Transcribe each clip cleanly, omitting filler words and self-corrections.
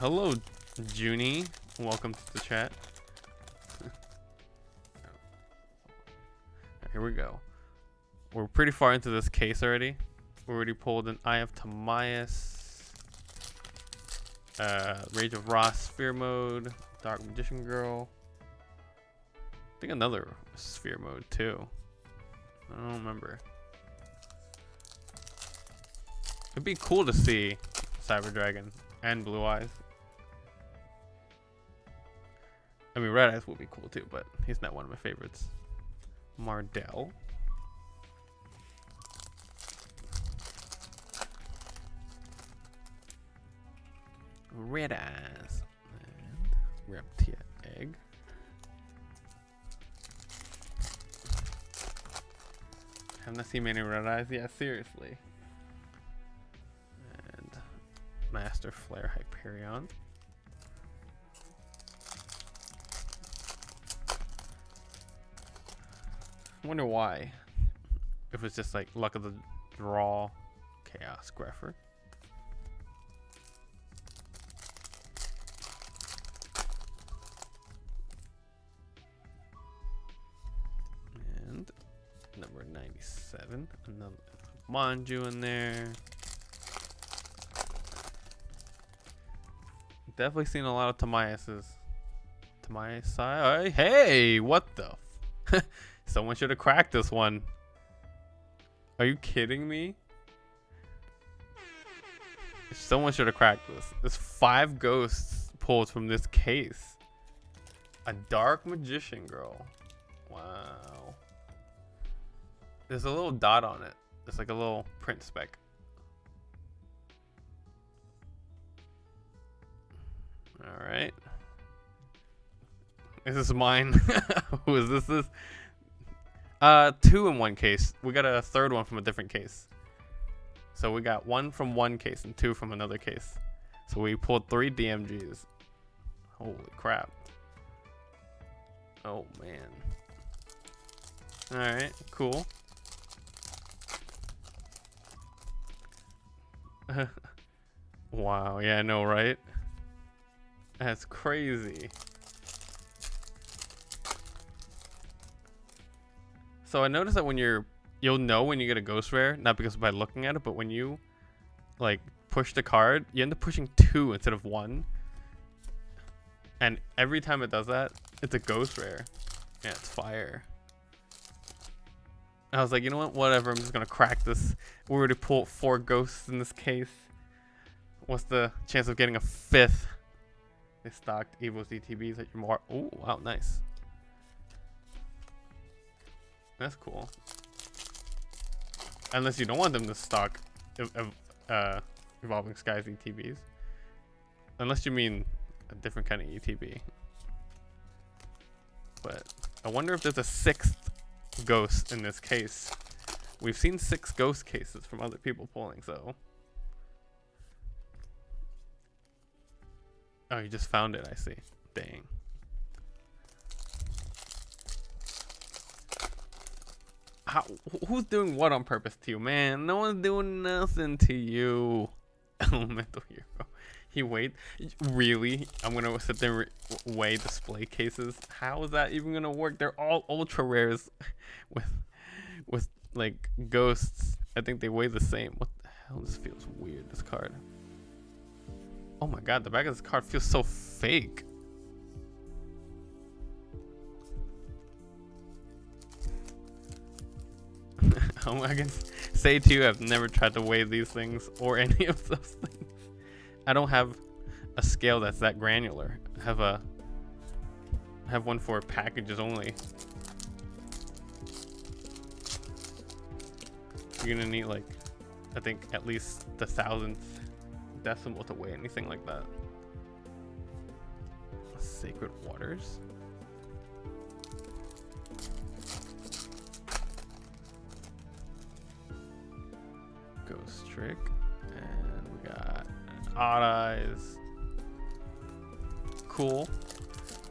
Hello, Junie. Welcome to the chat. Here we go. We're pretty far into this case already. We already pulled an Eye of Timaeus, Rage of Ross, Sphere Mode, Dark Magician Girl. I think another Sphere Mode too. I don't remember. It'd be cool to see Cyber Dragon and Blue Eyes. I mean, Red Eyes will be cool too, but he's not one of my favorites. Mardell. Red Eyes. And Reptia Egg. Have not seen many Red Eyes. Yeah, seriously. And Master Flare Hyperion. Wonder why. If it's just like luck of the draw. Chaos Grepher. And number 97. Another Manju in there. Definitely seen a lot of Timaeuses. Timaeus. Hey, what the? Someone should have cracked this one. Are you kidding me? Someone should have cracked this. There's 5 ghosts pulled from this case. A Dark Magician Girl. Wow. There's a little dot on it. It's like a little print speck. All right. Is this mine? Who is this? 2 in one case. We got a third one from a different case. So we got 1 from one case and 2 from another case. So we pulled 3 DMGs. Holy crap. Oh man. Alright, cool. Wow, yeah, I know, right? That's crazy. So I noticed that when you'll know when you get a ghost rare, not because by looking at it, but when you like push the card, you end up pushing 2 instead of 1. And every time it does that, it's a ghost rare. Yeah, it's fire. I was like, you know what? Whatever, I'm just gonna crack this. We already pulled 4 ghosts in this case. What's the chance of getting a 5th? They stocked Evo ZTBs at your more. Oh, wow, nice. That's cool. Unless you don't want them to stock Evolving Skies ETBs. Unless you mean a different kind of ETB. But I wonder if there's a 6th ghost in this case. We've seen 6 ghost cases from other people pulling, so. Oh, you just found it, I see. Dang. Who's doing what on purpose to you, man? No one's doing nothing to you. Elemental Hero. He weighed. Really? I'm gonna sit there and weigh display cases. How is that even gonna work? They're all ultra rares, with like ghosts. I think they weigh the same. What the hell? This feels weird. This card. Oh my god, the back of this card feels so fake. I can say to you, I've never tried to weigh these things or any of those things. I don't have a scale that's that granular. I have one for packages only. You're gonna need like, I think at least the 1,000th decimal to weigh anything like that. Sacred Waters. Ghost Trick, and we got Odd Eyes. Cool.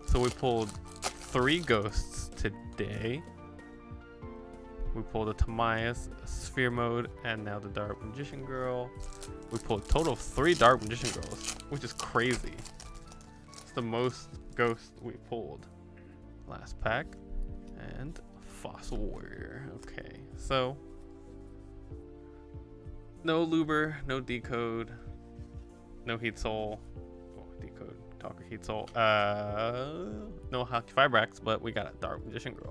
So we pulled 3 ghosts today. We pulled a Tamias, Sphere Mode, and now the Dark Magician Girl. We pulled a total of 3 Dark Magician Girls, which is crazy. It's the most ghosts we pulled. Last pack. And Fossil Warrior. Okay, so no Luber, no Decode, no Heat Soul. Oh, Decode, Talker, Heat Soul. No Hockey Fibrax, but we got a Dark Magician Girl.